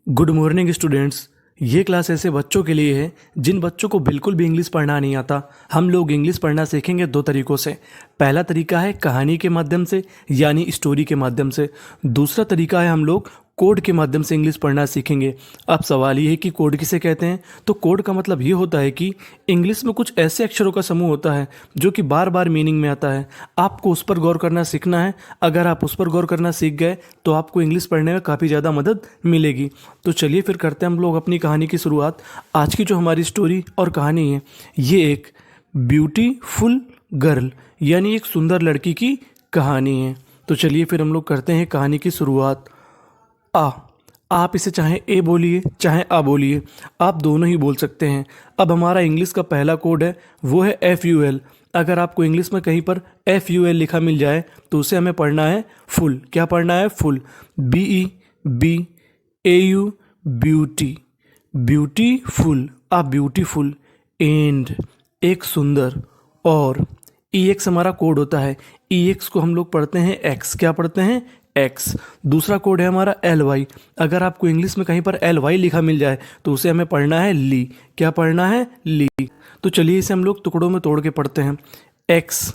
Good morning students. ये class ऐसे बच्चों के लिए है जिन बच्चों को बिल्कुल भी इंग्लिश पढ़ना नहीं आता। हम लोग इंग्लिश पढ़ना सीखेंगे दो तरीक़ों से। पहला तरीका है कहानी के माध्यम से यानी स्टोरी के माध्यम से। दूसरा तरीका है हम लोग कोड के माध्यम से इंग्लिश पढ़ना सीखेंगे। अब सवाल ये है कि कोड किसे कहते हैं। तो कोड का मतलब ये होता है कि इंग्लिश में कुछ ऐसे अक्षरों का समूह होता है जो कि बार बार मीनिंग में आता है। आपको उस पर गौर करना सीखना है। अगर आप उस पर गौर करना सीख गए तो आपको इंग्लिश पढ़ने में काफ़ी ज़्यादा मदद मिलेगी। तो चलिए फिर करते हैं हम लोग अपनी कहानी की शुरुआत। आज की जो हमारी स्टोरी और कहानी है ये एक ब्यूटीफुल गर्ल यानी एक सुंदर लड़की की कहानी है। तो चलिए फिर हम लोग करते हैं कहानी की शुरुआत। आ, आप इसे चाहे ए बोलिए चाहे आ बोलिए, आप दोनों ही बोल सकते हैं। अब हमारा इंग्लिश का पहला कोड है वो है FUL। अगर आपको इंग्लिश में कहीं पर FUL लिखा मिल जाए तो उसे हमें पढ़ना है फुल। क्या पढ़ना है? Full. BEBAU beauty, beautiful, a beautiful. And एक सुंदर। और EX हमारा कोड होता है। EX को हम लोग पढ़ते हैं X। क्या पढ़ते हैं? X। दूसरा कोड है हमारा LY। अगर आपको इंग्लिश में कहीं पर LY लिखा मिल जाए तो उसे हमें पढ़ना है ली। क्या पढ़ना है? ली। तो चलिए इसे हम लोग टुकड़ों में तोड़ के पढ़ते हैं। X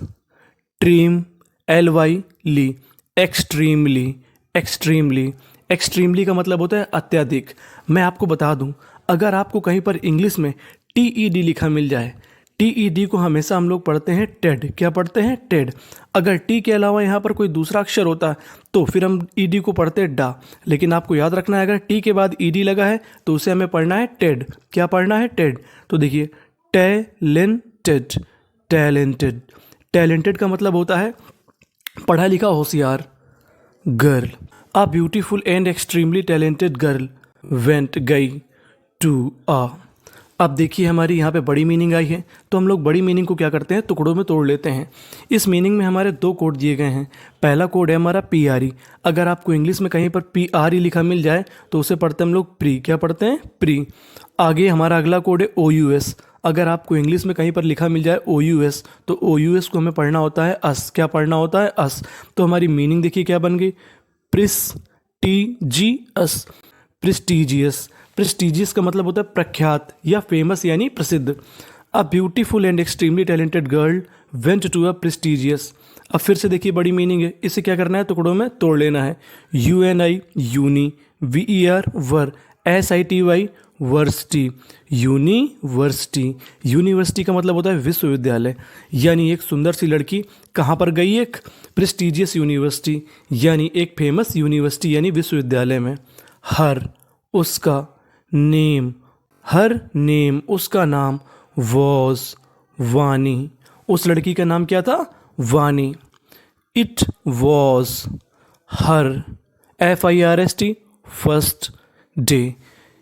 ट्रीम LY ली, एक्सट्रीमली, एक्सट्रीमली। एक्सट्रीमली का मतलब होता है अत्यधिक। मैं आपको बता दूं, अगर आपको कहीं पर इंग्लिश में TED लिखा मिल जाए, TED को हमेशा हम लोग पढ़ते हैं टेड। क्या पढ़ते हैं? टेड। अगर टी के अलावा यहाँ पर कोई दूसरा अक्षर होता तो फिर हम ED को पढ़ते डा। लेकिन आपको याद रखना है अगर टी के बाद ED लगा है तो उसे हमें पढ़ना है टेड। क्या पढ़ना है? टेड। तो देखिए टैलेंटेड, टैलेंटेड। टैलेंटेड का मतलब होता है पढ़ा लिखा होशियार। Girl, a beautiful and extremely talented girl went गई टू आ। अब देखिए हमारी यहाँ पे बड़ी मीनिंग आई है तो हम लोग बड़ी मीनिंग को क्या करते हैं? टुकड़ों में तोड़ लेते हैं। इस मीनिंग में हमारे दो कोड दिए गए हैं। पहला कोड है हमारा PRE। अगर आपको इंग्लिश में कहीं पर PRE लिखा मिल जाए तो उसे पढ़ते हम लोग प्री। क्या पढ़ते हैं? प्री। आगे हमारा अगला कोड है OUS। अगर आपको इंग्लिश में कहीं पर लिखा मिल जाए OUS तो OUS को हमें पढ़ना होता है अस। क्या पढ़ना होता है? अस। तो हमारी मीनिंग देखिए क्या बन गई? Prestigious, prestigious. प्रेस्टिजियस का मतलब होता है प्रख्यात या फेमस यानी प्रसिद्ध। A beautiful and extremely talented girl went to a prestigious. अब फिर से देखिए बड़ी मीनिंग है। इसे क्या करना है? टुकड़ों में तोड़ लेना है। UNI यूनी, VER वर, SITY वर्सिटी, यूनिवर्सिटी। यूनिवर्सिटी का मतलब होता है विश्वविद्यालय। यानी एक सुंदर सी लड़की कहाँ पर गई? एक प्रेस्टिजियस यूनिवर्सिटी यानी एक फेमस यूनिवर्सिटी यानी विश्वविद्यालय में। हर उसका, नेम, हर नेम उसका नाम, वॉज वानी। उस लड़की का नाम क्या था? वानी। It was her, FIRST first day.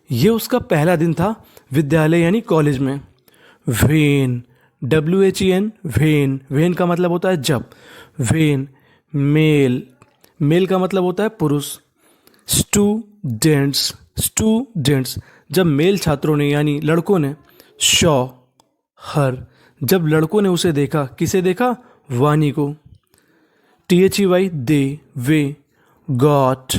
ये उसका पहला दिन था विद्यालय यानी कॉलेज में। When, WHEN when. वेन का मतलब होता है जब। वेन। मेल, मेल का मतलब होता है पुरुष। Students, students. जब मेल छात्रों ने यानी लड़कों ने, शॉ हर, जब लड़कों ने उसे देखा। किसे देखा? वानी को। THEY they, way, got.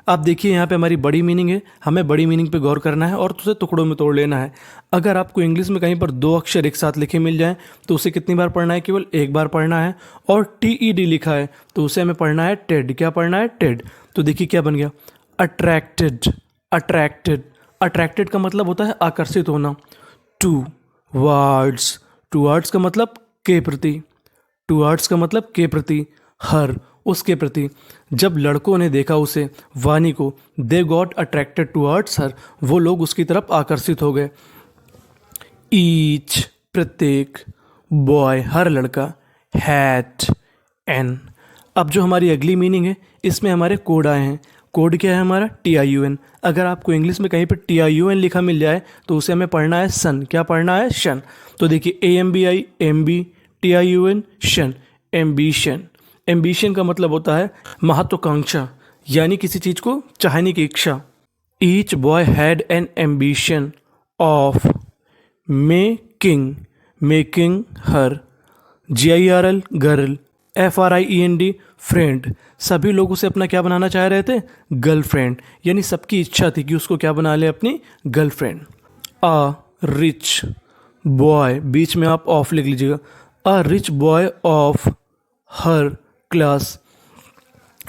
अब देखिए यहाँ पे हमारी बड़ी मीनिंग है। हमें बड़ी मीनिंग पे गौर करना है और उसे टुकड़ों में तोड़ लेना है। अगर आपको इंग्लिश में कहीं पर दो अक्षर एक साथ लिखे मिल जाएं तो उसे कितनी बार पढ़ना है? केवल एक बार पढ़ना है। और TED लिखा है तो उसे हमें पढ़ना है टेड। क्या पढ़ना है? टेड। तो देखिए क्या बन गया? Attracted, attracted. अट्रैक्टेड का मतलब होता है आकर्षित होना। टू वर्ड्स, टू वर्ड्स का मतलब के प्रति, टू वर्ड्स का मतलब के प्रति। हर, उसके प्रति। जब लड़कों ने देखा उसे, वानी को, they got attracted towards her, वो लोग उसकी तरफ आकर्षित हो गए। ईच प्रत्येक, बॉय हर लड़का, हैट एन। अब जो हमारी अगली मीनिंग है इसमें हमारे कोड आए हैं। कोड क्या है हमारा? TIUN। अगर आपको इंग्लिश में कहीं पर TIUN लिखा मिल जाए तो उसे हमें पढ़ना है सन। क्या पढ़ना है? शन। तो देखिए AMBI MB TIUN शन, एम्बिशन। एम्बिशन का मतलब होता है महत्वाकांक्षा यानी किसी चीज को चाहने की इच्छा। Each boy had an ambition of making, making her, GIRL girl, FRIEND friend, सभी लोग उसे अपना क्या बनाना चाह रहे थे, गर्लफ्रेंड, यानी सबकी इच्छा थी कि उसको क्या बना ले, अपनी गर्लफ्रेंड। अ रिच बॉय, बीच में आप ऑफ लिख लीजिएगा, a rich boy of her class,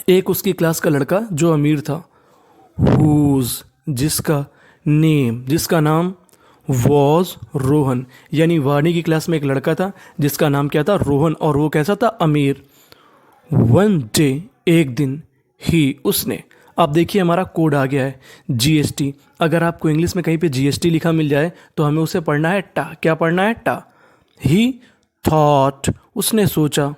एक उसकी क्लास का लड़का जो अमीर था, हुज, जिसका, नेम, जिसका नाम, वॉज रोहन, यानी वाणी की क्लास में एक लड़का था जिसका नाम क्या था, रोहन, और वो कैसा था, अमीर। वन डे, एक दिन, ही, उसने। अब देखिए हमारा कोड आ गया है GST। अगर आपको इंग्लिश में कहीं पे GST लिखा मिल जाए तो हमें उसे पढ़ना है टा। क्या पढ़ना है, टा। ही थॉट, उसने सोचा,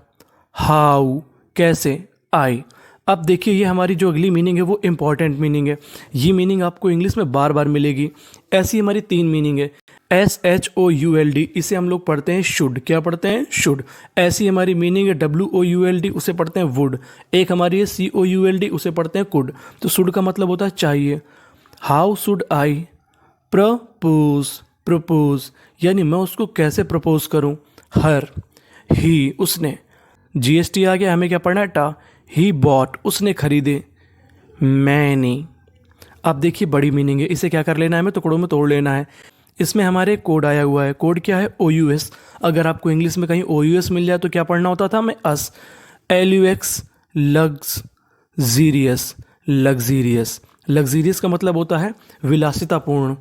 हाउ, कैसे, आई। अब देखिए ये हमारी जो अगली मीनिंग है वो इम्पॉर्टेंट मीनिंग है, ये मीनिंग आपको इंग्लिश में बार बार मिलेगी। ऐसी हमारी 3 मीनिंग है। SHOULD, इसे हम लोग पढ़ते हैं शुड, क्या पढ़ते हैं, शुड। ऐसी हमारी मीनिंग है WOULD, उसे पढ़ते हैं वुड। एक हमारी है COULD, उसे पढ़ते हैं कुड। तो शुड का मतलब होता है चाहिए। How should I propose, propose, यानी मैं उसको कैसे प्रपोज करूं, हर। ही, उसने। GST आ गया, हमें क्या पढ़ना है, टा। ही बॉट, उसने खरीदे, मैनी। अब देखिए बड़ी मीनिंग है, इसे क्या कर लेना है, हमें टुकड़ों में तोड़ लेना है। इसमें हमारे कोड आया हुआ है, कोड क्या है, OUS। अगर आपको इंग्लिश में कहीं OUS मिल जाए तो क्या पढ़ना होता था हमें, अस। LUX, luxurious, luxurious. लग्जीरियस का मतलब होता है विलासितापूर्ण,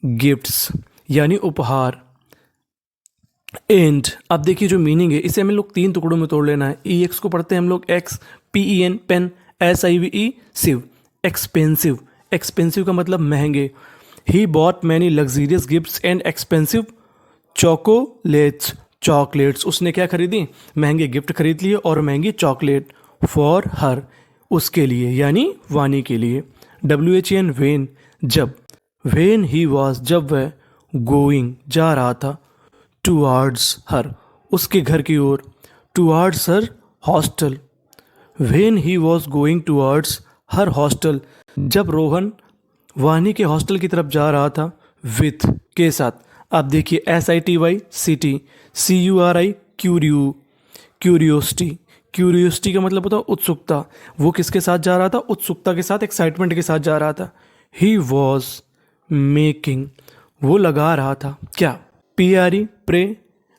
गिफ्ट्स, यानी उपहार। एंड, अब देखिए जो मीनिंग है इसे हमें लोग 3 टुकड़ों में तोड़ लेना है। EX को पढ़ते हैं हम लोग ex, PEN, pen, SIVE, sive, expensive. Expensive का मतलब महंगे। He bought many luxurious gifts and expensive chocolates, chocolates, उसने क्या खरीदी, महंगे गिफ्ट खरीद लिए और महंगी चॉकलेट, फॉर हर, उसके लिए, यानी वानी के लिए। WHEN, वेन, जब। वेन ही वॉज, जब वह, गोइंग, जा रहा था, टुवार्ड्स हर, उसके घर की ओर, towards her hostel. When he was going towards her hostel, जब रोहन वानी के हॉस्टल की तरफ जा रहा था, विथ, के साथ। आप देखिए SITY, city, CURI, curio, curiosity. Curiosity का मतलब होता है उत्सुकता। वो किसके साथ जा रहा था, उत्सुकता के साथ, एक्साइटमेंट के साथ जा रहा था। ही वॉज मेकिंग, वो लगा रहा था, क्या, PRE, pre,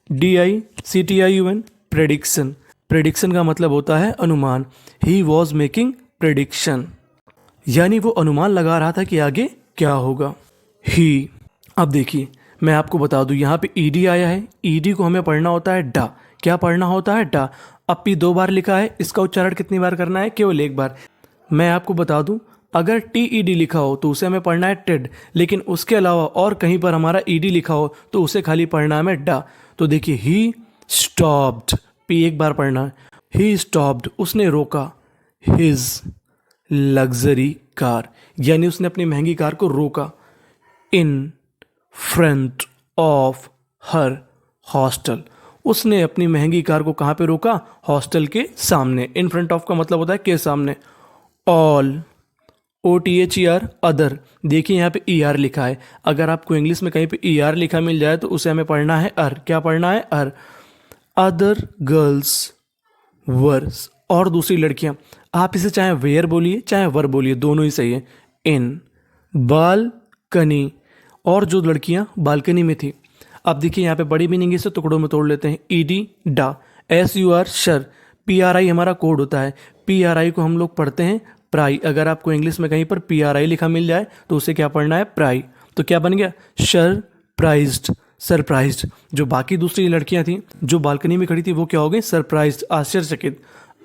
DICTION, prediction. Prediction का मतलब होता है अनुमान। ही वॉज मेकिंग प्रेडिक्शन, यानी वो अनुमान लगा रहा था कि आगे क्या होगा। ही, अब देखिए मैं आपको बता दूं यहाँ पे ED आया है, ED को हमें पढ़ना होता है डा। क्या पढ़ना होता है, डा। अब P 2 बार लिखा है, इसका उच्चारण कितनी बार करना है, केवल 1 बार। मैं आपको बता दूं अगर TED लिखा हो तो उसे हमें पढ़ना है टेड, लेकिन उसके अलावा और कहीं पर हमारा ED लिखा हो तो उसे खाली पढ़ना है हमें डा। तो देखिए ही स्टॉप्ड, P 1 बार पढ़ना है। ही स्टॉप्ड, उसने रोका, हिज लग्जरी कार, यानी उसने अपनी महंगी कार को रोका, in front of her hostel, उसने अपनी महंगी कार को कहाँ पे रोका, हॉस्टल के सामने। इन फ्रंट ऑफ का मतलब होता है के सामने। All, OTHER, other. देखिए यहाँ पे ER लिखा है, अगर आपको इंग्लिश में कहीं पे ER लिखा मिल जाए तो उसे हमें पढ़ना है अर। क्या पढ़ना है, अर। अदर गर्ल्स वर्स, और दूसरी लड़कियां। आप इसे चाहे वेयर बोलिए चाहे वर बोलिए, दोनों ही सही है। इन बालकनी, और जो लड़कियां बालकनी में थी। अब देखिए यहाँ पे बड़ी मीनिंग इसे टुकड़ों में तोड़ लेते हैं। ED, डा। SUR, sir. PRI हमारा कोड होता है, PRI को हम लोग पढ़ते हैं प्राई। अगर आपको इंग्लिश में कहीं पर PRI लिखा मिल जाए तो उसे क्या पढ़ना है, प्राई। तो क्या बन गया, सरप्राइज्ड, सरप्राइज्ड। जो बाकी दूसरी लड़कियां थी जो बालकनी में खड़ी थी वो क्या हो गई, सरप्राइज्ड, आश्चर्यचकित।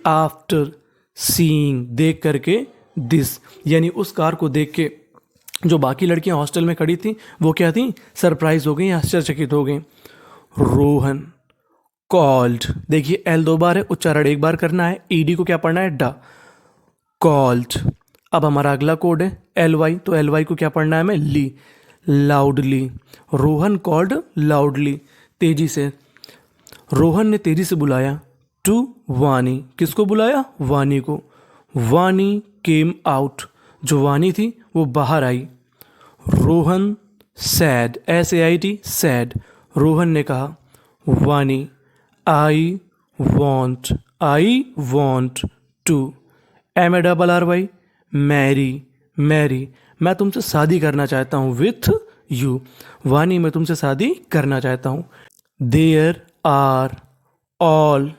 आफ्टर सीइंग, देख करके, दिस, यानी उस कार को देख के जो बाकी लड़कियां हॉस्टल में खड़ी थी वो क्या थी, सरप्राइज हो गई, आश्चर्यचकित हो गई। रोहन कॉल्ड, देखिए L 2 बार है, उच्चारण 1 बार करना है। ED को क्या पढ़ना है, डा। कॉल्ड। अब हमारा अगला कोड है LY, तो LY को क्या पढ़ना है हमें, ली, लाउडली। रोहन कॉल्ड लाउडली, तेजी से। रोहन ने तेजी से बुलाया, टू वानी, किसको बुलाया, वानी को। वानी केम आउट, जो वानी थी वो बाहर आई। Rohan said, SAID, said. Rohan ने कहा, Vani I want I want to, MARRY, marry, marry, मैं तुमसे शादी करना चाहता हूँ, विथ यू, वानी मैं तुमसे शादी करना चाहता हूँ। There are all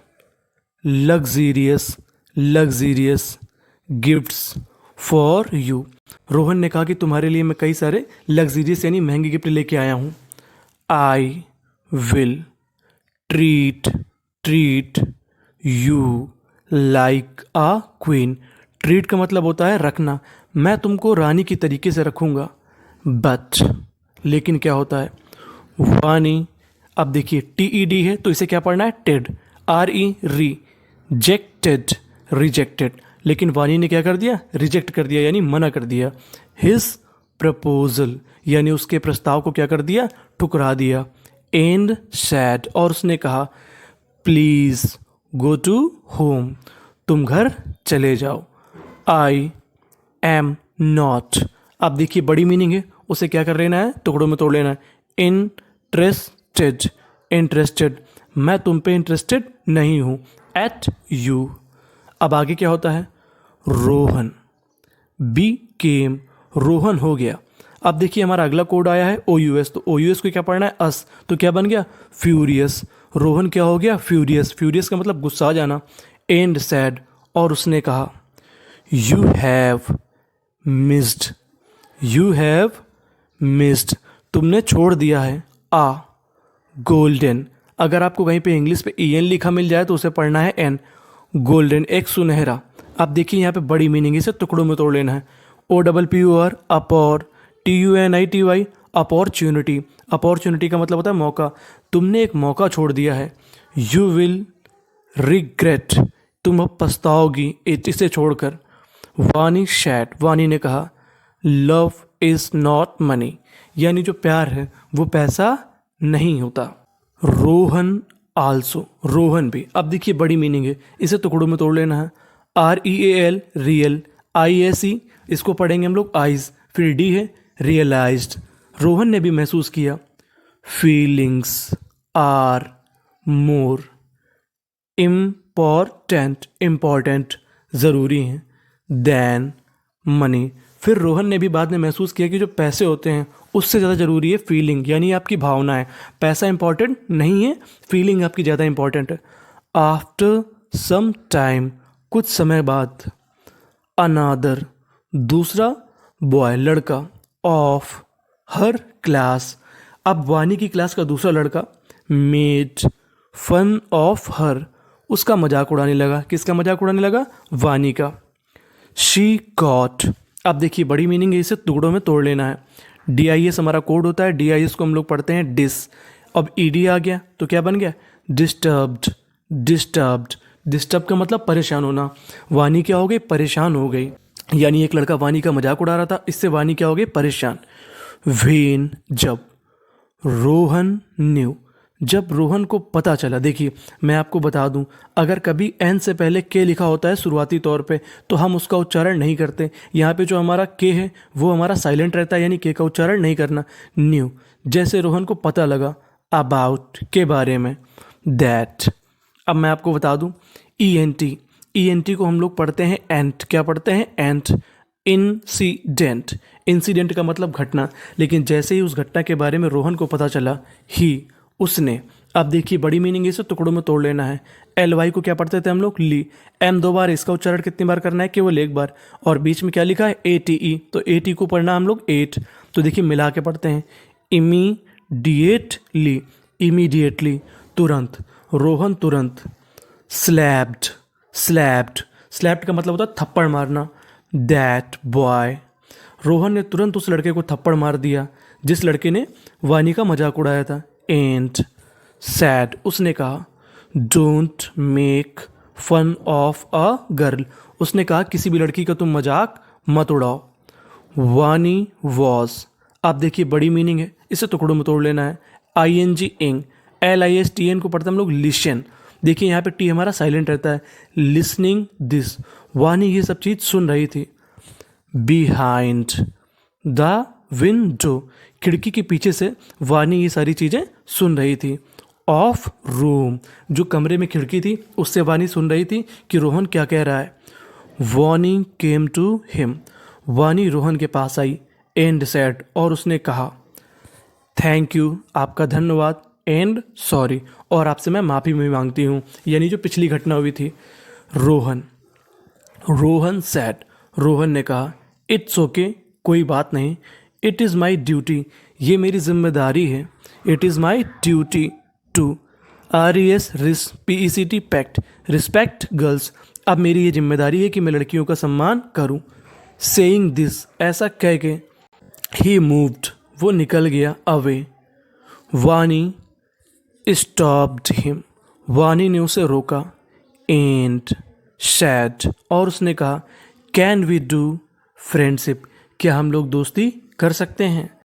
luxurious, luxurious gifts for you, Rohan ने कहा कि तुम्हारे लिए मैं कई सारे लग्जीरियस यानी महंगे गिफ्ट लेके आया हूँ। I will treat, treat you like a queen, treat का मतलब होता है रखना, मैं तुमको रानी की तरीके से रखूँगा। बट लेकिन क्या होता है, वानी, अब देखिए TED है तो इसे क्या पढ़ना है, टेड, RE रिजेक्टेड, रिजेक्टेड, लेकिन वानी ने क्या कर दिया, रिजेक्ट कर दिया यानी मना कर दिया। हिज प्रपोजल यानी उसके प्रस्ताव को क्या कर दिया, ठुकरा दिया। एंड सैड, और उसने कहा प्लीज़ गो टू होम, तुम घर चले जाओ। आई एम नॉट, अब देखिए बड़ी मीनिंग है, उसे क्या कर लेना है, टुकड़ों में तोड़ लेना है। इंटरेस्टेड, इंटरेस्टेड, मैं तुम पे इंटरेस्टेड नहीं हूँ। एट यू, अब आगे क्या होता है, रोहन बी केम, रोहन हो गया। अब देखिए हमारा अगला कोड आया है OUS, तो OUS को क्या पढ़ना है, अस, तो क्या बन गया, फ्यूरियस, रोहन क्या हो गया, फ्यूरियस, फ्यूरियस का मतलब गुस्सा आ जाना। एंड सैड, और उसने कहा you have missed, you have missed, तुमने छोड़ दिया है, आ गोल्डन, अगर आपको कहीं पे इंग्लिश पे EN लिखा मिल जाए तो उसे पढ़ना है N, गोल्डन एक सुनहरा। अब देखिए यहाँ पे बड़ी मीनिंग, इसे टुकड़ों में तोड़ लेना है। OPPOR अपॉर, TUNITY अपॉर्चुनिटी, अपॉर्चुनिटी का मतलब होता है मौका, तुमने एक मौका छोड़ दिया है। यू विल रिग्रेट, तुम अब पछताओगी इसे छोड़कर। वानी शैड, वानी ने कहा लव इज़ नॉट मनी, यानी जो प्यार है वो पैसा नहीं होता। रोहन आल्सो, रोहन भी, अब देखिए बड़ी मीनिंग है, इसे टुकड़ों में तोड़ लेना है। REAL रियल, ISE इसको पढ़ेंगे हम लोग आइज, फिर D है रियलाइज्ड, रोहन ने भी महसूस किया। Feelings are more important, important ज़रूरी हैं, दैन मनी, फिर रोहन ने भी बाद में महसूस किया कि जो पैसे होते हैं उससे ज़्यादा ज़रूरी है फीलिंग, यानी आपकी भावनाएं, पैसा इंपॉर्टेंट नहीं है, फीलिंग आपकी ज़्यादा इंपॉर्टेंट है। आफ्टर सम टाइम, कुछ समय बाद, अनादर दूसरा बॉय लड़का, ऑफ हर क्लास, अब वानी की क्लास का दूसरा लड़का, मेड फन ऑफ हर, उसका मजाक उड़ाने लगा, किसका मजाक उड़ाने लगा, वानी का। शी गॉट, अब देखिए बड़ी मीनिंग है, इसे टुकड़ों में तोड़ लेना है। DIS हमारा कोड होता है, DIS को हम लोग पढ़ते हैं डिस, अब ED आ गया तो क्या बन गया, डिस्टर्ब्ड, डिस्टर्ब्ड, डिस्टर्ब का मतलब परेशान होना, वानी क्या हो गई, परेशान हो गई, यानी एक लड़का वानी का मजाक उड़ा रहा था, इससे वानी क्या हो गई, परेशान। वेन, जब, रोहन न्यू, जब रोहन को पता चला, देखिए मैं आपको बता दूं, अगर कभी N से पहले K लिखा होता है शुरुआती तौर पे तो हम उसका उच्चारण नहीं करते, यहाँ पे जो हमारा K है वो हमारा साइलेंट रहता है, यानी K का उच्चारण नहीं करना। न्यू, जैसे रोहन को पता लगा, अबाउट के बारे में, दैट, अब मैं आपको बता दूं ENT, ENT को हम लोग पढ़ते हैं एंट, क्या पढ़ते हैं एंट, इंसिडेंट, इंसिडेंट का मतलब घटना, लेकिन जैसे ही उस घटना के बारे में रोहन को पता चला, ही, उसने, अब देखिए बड़ी मीनिंग इसे टुकड़ों में तोड़ लेना है। LY को क्या पढ़ते थे हम लोग, ली, M 2 बार, इसका उच्चारण कितनी बार करना है, केवल एक बार, और बीच में क्या लिखा है ATE, तो AT को पढ़ना हम लोग 8, तो देखिए मिला के पढ़ते हैं, इमीडिएटली, इमीडिएटली तुरंत, रोहन तुरंत। स्लैप्ड, स्लैप्ड, स्लैप्ड का मतलब होता है थप्पड़ मारना, दैट बॉय, रोहन ने तुरंत उस लड़के को थप्पड़ मार दिया जिस लड़के ने वानी का मजाक उड़ाया था। एंड सैड, उसने कहा don't make fun of a girl, उसने कहा किसी भी लड़की का तुम मजाक मत उड़ाओ। वानी वॉज, आप देखिए बड़ी मीनिंग है, इसे टुकड़ों में तोड़ लेना है। ING इंग, LISTN को पढ़ते हम लोग लिशन, देखिए यहाँ पे T हमारा साइलेंट रहता है। लिसनिंग दिस, वानी ये सब चीज़ सुन रही थी। बिहाइंड द विंडो, खिड़की के पीछे से वानी ये सारी चीज़ें सुन रही थी। Of room. जो कमरे में खिड़की थी उससे वानी सुन रही थी कि रोहन क्या कह रहा है। वानी केम टू हिम। वानी रोहन के पास आई एंड सेड, और उसने कहा थैंक यू, आपका धन्यवाद, एंड सॉरी, और आपसे मैं माफ़ी भी मांगती हूँ, यानी जो पिछली घटना हुई थी। रोहन सेड, रोहन ने कहा इट्स ओके, कोई बात नहीं, इट इज़ माई ड्यूटी, ये मेरी जिम्मेदारी है, it is my duty to RESPECT पैक्ट रिस्पेक्ट गर्ल्स। अब मेरी ये जिम्मेदारी है कि मैं लड़कियों का सम्मान करूं। सेइंग दिस, ऐसा कह के ही मूव्ड, वो निकल गया अवे। वानी स्टॉप्ड हिम, वानी ने उसे रोका एंड सैड, और उसने कहा कैन वी डू फ्रेंडशिप, क्या हम लोग दोस्ती कर सकते हैं।